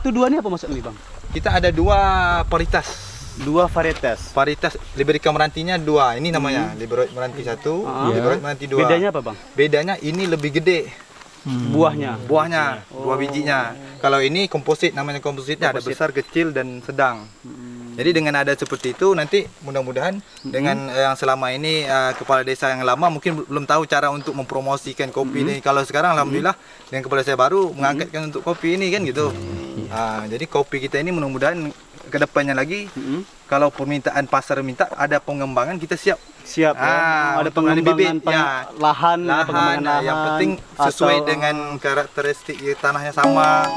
dua ini apa maksudnya Bang? Kita ada dua varietas. Dua varietas. Varietas Liberica Merantinya dua. Ini namanya Liberica Meranti 1, Liberica Meranti 2. Bedanya apa Bang? Bedanya ini lebih gede. Buahnya. Buah bijinya. Kalau ini komposit, namanya kompositnya ada besar, kecil dan sedang. Jadi dengan ada seperti itu nanti mudah-mudahan dengan yang selama ini kepala desa yang lama mungkin belum tahu cara untuk mempromosikan kopi ini. Kalau sekarang alhamdulillah dengan kepala desa baru mengangkatkan untuk kopi ini kan gitu. Jadi kopi kita ini mudah-mudahan kedepannya lagi kalau permintaan pasar minta ada pengembangan kita siap. Siap ya. Ada pengembangan lahan, pengembangan lahan. Yang penting sesuai dengan karakteristik tanahnya sama.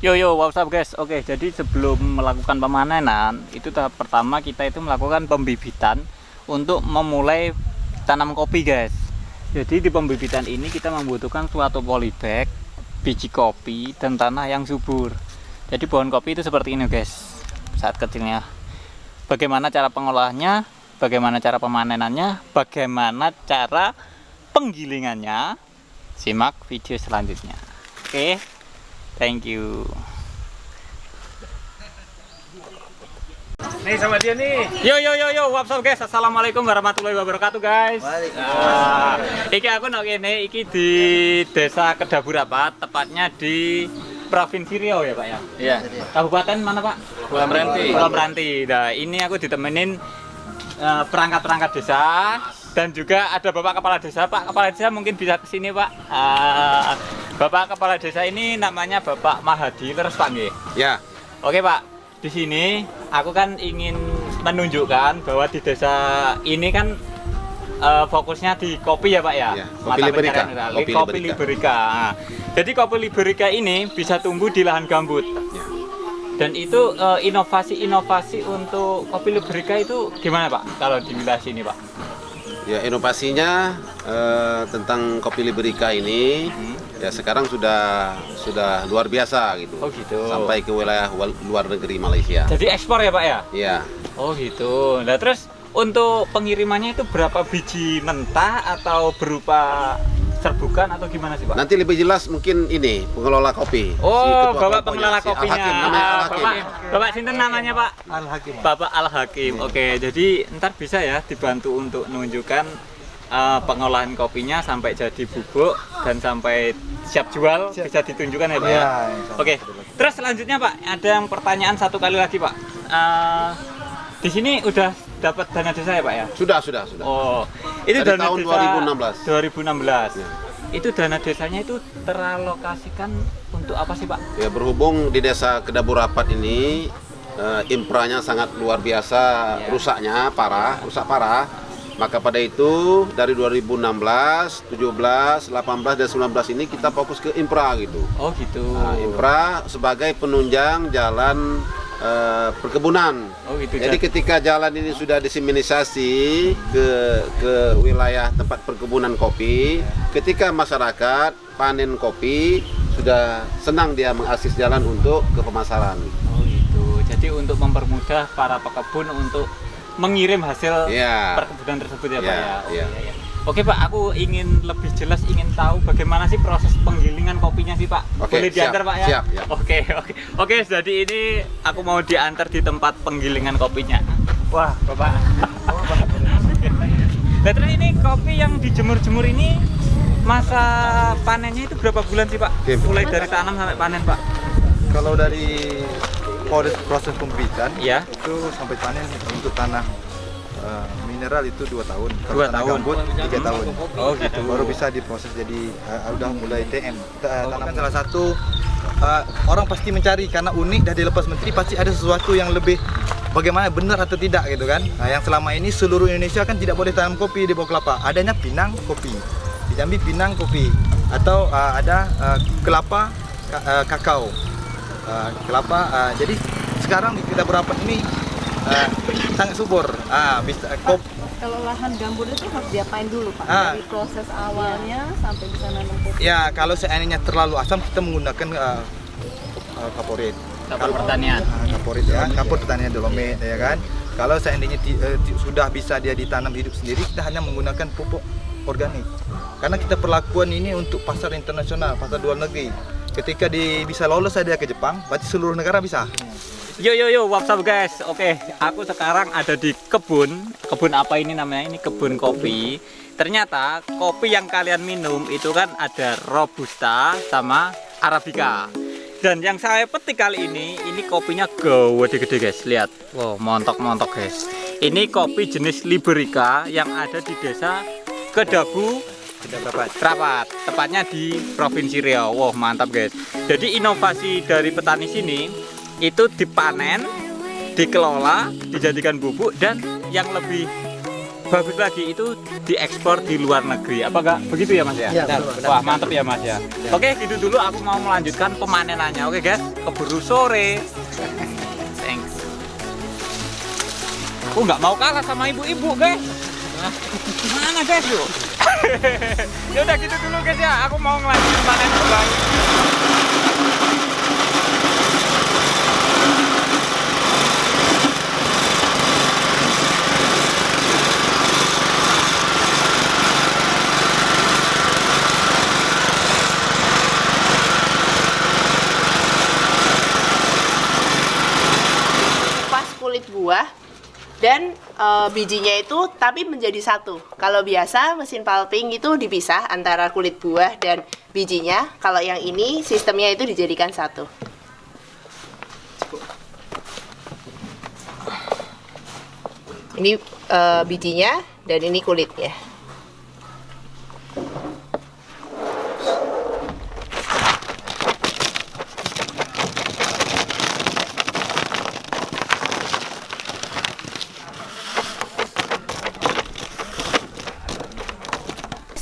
Yo, what's up guys? Oke, jadi sebelum melakukan pemanenan, itu tahap pertama kita itu melakukan pembibitan untuk memulai tanam kopi guys. Jadi di pembibitan ini kita membutuhkan suatu polybag, biji kopi, dan tanah yang subur. Jadi pohon kopi itu seperti ini guys, saat kecilnya. Bagaimana cara pengolahannya, bagaimana cara pemanenannya, bagaimana cara penggilingannya, simak video selanjutnya. Oke. Thank you. Nih sama dia nih. Yo, what's up guys? Assalamualaikum warahmatullahi wabarakatuh guys. Iki aku nak kene iki di Desa Kedaburapat, tepatnya di Provinsi Riau ya Pak ya? Iya. Kabupaten mana Pak? Pulau Meranti. Pulau Meranti. Nah, ini aku ditemenin perangkat-perangkat desa dan juga ada Bapak Kepala Desa. Pak Kepala Desa mungkin bisa ke sini Pak. Bapak Kepala Desa ini namanya Bapak Mahadi, terus Pak nggih? Ya. Oke Pak, di sini aku kan ingin menunjukkan bahwa di desa ini kan fokusnya di kopi ya Pak ya? Ya, kopi Liberica. Kopi Liberica. Nah, jadi kopi Liberica ini bisa tumbuh di lahan gambut. Ya. Dan itu inovasi-inovasi untuk kopi Liberica itu gimana Pak kalau di wilayah sini Pak? Ya, inovasinya tentang kopi Liberica ini ya sekarang sudah luar biasa gitu. Oh gitu. Sampai ke wilayah luar negeri Malaysia. Jadi ekspor ya Pak ya? Iya. Oh gitu. Nah terus untuk pengirimannya itu berapa biji mentah atau berupa serbukan atau gimana sih Pak? Nanti lebih jelas mungkin ini pengelola kopi. Oh, Ketua Bapak kelompoknya, pengelola si kopinya. Al-Hakim, namanya Al-Hakim. Bapak sinten namanya Pak? Al-Hakim. Bapak Al-Hakim. Oke, jadi ntar bisa ya dibantu untuk menunjukkan pengolahan kopinya sampai jadi bubuk dan sampai siap jual, bisa ditunjukkan ya Pak ya? Oke, terus selanjutnya Pak, ada yang pertanyaan satu kali lagi Pak. Di sini udah dapat dana desa ya Pak ya? Sudah. Oh, itu dari dana tahun desa 2016. 2016. Ya. Itu dana desanya itu teralokasikan untuk apa sih Pak? Ya, berhubung di Desa Kedaburapat ini infranya sangat luar biasa, rusaknya rusak parah. Maka pada itu dari 2016, 17, 18 dan 19 ini kita fokus ke infra gitu. Oh gitu. Nah, infra sebagai penunjang jalan perkebunan. Oh gitu. Jadi ketika jalan ini sudah diseminisasi ke wilayah tempat perkebunan kopi, ketika masyarakat panen kopi sudah senang dia mengakses jalan untuk ke pemasaran. Oh gitu. Jadi untuk mempermudah para pekebun untuk mengirim hasil perkebunan tersebut ya Pak ya. Iya. Iya. Oke Pak, aku ingin lebih jelas ingin tahu bagaimana sih proses penggilingan kopinya sih Pak. Oke, boleh diantar Pak ya? Siap. Oke, jadi ini aku mau diantar di tempat penggilingan kopinya. Wah, Bapak. Nah, terus ini kopi yang dijemur-jemur ini masa panennya itu berapa bulan sih Pak? Mulai dari tanam sampai panen Pak? Kalau dari proses pembibitan ya itu sampai panen untuk tanah mineral itu 2 tahun. Kalau 2 tanah tahun. gambut 3 tahun. Oh gitu. Baru bisa diproses jadi udah mulai TM. Kan salah satu orang pasti mencari karena unik dari lepas menteri pasti ada sesuatu yang lebih bagaimana benar atau tidak gitu kan. Nah, yang selama ini seluruh Indonesia kan tidak boleh tanam kopi di Bawah Kelapa. Adanya Pinang kopi. Di Jambi Pinang kopi atau ada kelapa kakao. Kelapa jadi sekarang di Kedaburapat ini sangat subur. Kalau lahan gambut itu harus diapain dulu Pak? Dari proses awalnya sampai bisa nanam kopi. Ya, kalau seandainya terlalu asam kita menggunakan kaporit. kapur pertanian. Kaporit ya, kapur pertanian Dolomit ya kan. Kalau seandainya sudah bisa dia ditanam hidup sendiri, kita hanya menggunakan pupuk organik. Karena kita perlakuan ini untuk pasar internasional, pasar luar negeri. Ketika bisa lolos saja ke Jepang, berarti seluruh negara bisa. Yo, what's up guys? Oke, aku sekarang ada di kebun apa ini namanya? Ini kebun kopi. Ternyata kopi yang kalian minum itu kan ada Robusta sama Arabica. Dan yang saya petik kali ini kopinya gede-gede guys. Lihat, wow, montok-montok guys. Ini kopi jenis Liberica yang ada di desa Kedabu Rapat, tepatnya di Provinsi Riau. Wow, mantap guys. Jadi inovasi dari petani sini itu dipanen, dikelola, dijadikan bubuk, dan yang lebih bagus lagi itu diekspor di luar negeri. Apakah begitu ya Mas ya? Ya, wah, mantap ya Mas ya. Oke, gitu dulu aku mau melanjutkan pemanenannya. Oke guys, keburu sore. Thanks. Aku nggak mau kalah sama ibu-ibu guys. Mana guys yuk? Ya udah gitu dulu guys ya. Aku mau ngelanjutin panen kembali. Kulit buah dan bijinya itu tapi menjadi satu. Kalau biasa mesin pulping itu dipisah antara kulit buah dan bijinya. Kalau yang ini sistemnya itu dijadikan satu. Ini bijinya dan ini kulitnya.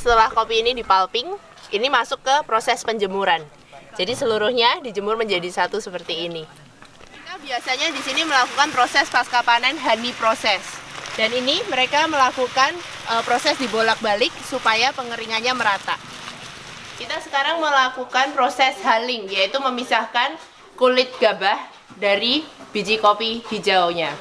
Setelah kopi ini dipulping, ini masuk ke proses penjemuran. Jadi seluruhnya dijemur menjadi satu seperti ini. Kita biasanya di sini melakukan proses pasca panen honey proses. Dan ini mereka melakukan proses dibolak-balik supaya pengeringannya merata. Kita sekarang melakukan proses hulling, yaitu memisahkan kulit gabah dari biji kopi hijaunya.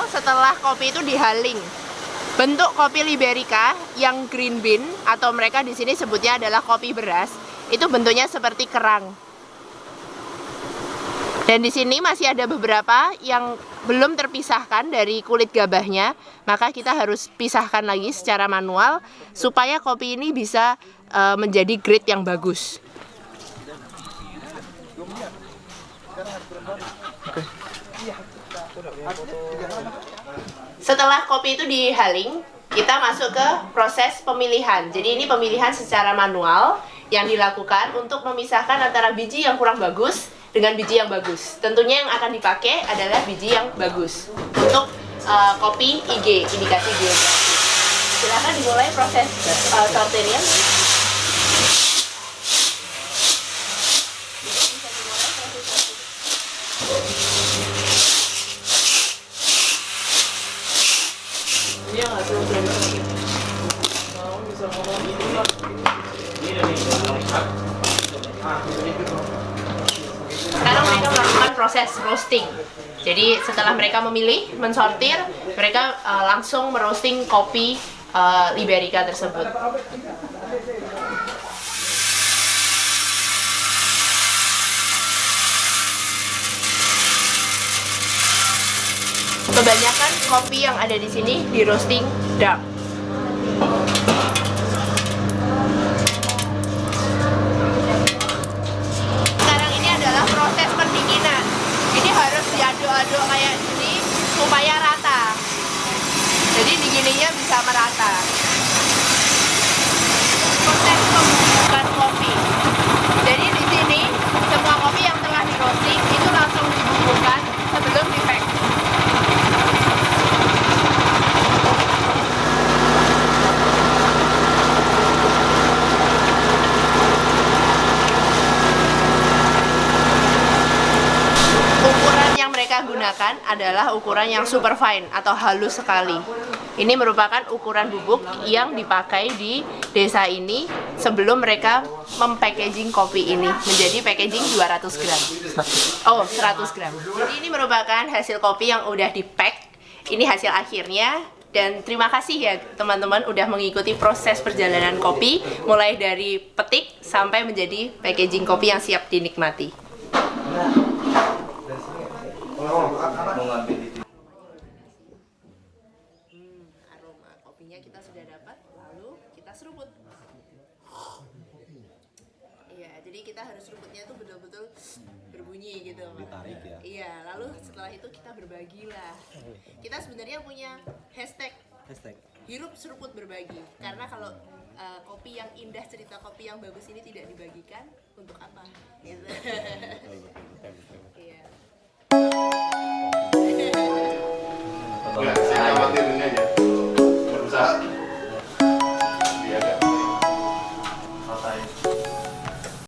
Setelah kopi itu dihaling, bentuk kopi Liberica yang green bean atau mereka di sini sebutnya adalah kopi beras, itu bentuknya seperti kerang. Dan di sini masih ada beberapa yang belum terpisahkan dari kulit gabahnya, maka kita harus pisahkan lagi secara manual supaya kopi ini bisa menjadi grade yang bagus. Setelah kopi itu dihaling, kita masuk ke proses pemilihan. Jadi ini pemilihan secara manual yang dilakukan untuk memisahkan antara biji yang kurang bagus dengan biji yang bagus. Tentunya yang akan dipakai adalah biji yang bagus untuk kopi IG, indikasi geografi. Silakan dimulai proses sortirnya. Sekarang mereka melakukan proses roasting. Jadi setelah mereka memilih, mensortir, mereka langsung meroasting kopi Liberica tersebut. Kebanyakan kopi yang ada di sini di roasting dark. Sekarang ini adalah proses pendinginan. Ini harus diaduk-aduk kayak gini supaya rata. Jadi dinginnya bisa merata. Proses pembuatan kopi. Jadi di sini mereka gunakan adalah ukuran yang super fine atau halus sekali. Ini merupakan ukuran bubuk yang dipakai di desa ini sebelum mereka mempackaging kopi ini menjadi packaging 200 gram. Oh, 100 gram. Jadi ini merupakan hasil kopi yang udah di-pack. Ini hasil akhirnya. Dan terima kasih ya teman-teman udah mengikuti proses perjalanan kopi mulai dari petik sampai menjadi packaging kopi yang siap dinikmati. Aroma kopinya kita sudah dapat, lalu kita seruput. Iya, jadi kita harus seruputnya tuh betul-betul berbunyi gitu. Ditarik ya. Iya, lalu setelah itu kita berbagilah. Kita sebenarnya punya hashtag hirup seruput berbagi. Karena kalau kopi yang indah, cerita kopi yang bagus ini tidak dibagikan, untuk apa? Gitu. Iya. Saya amatir ini aja.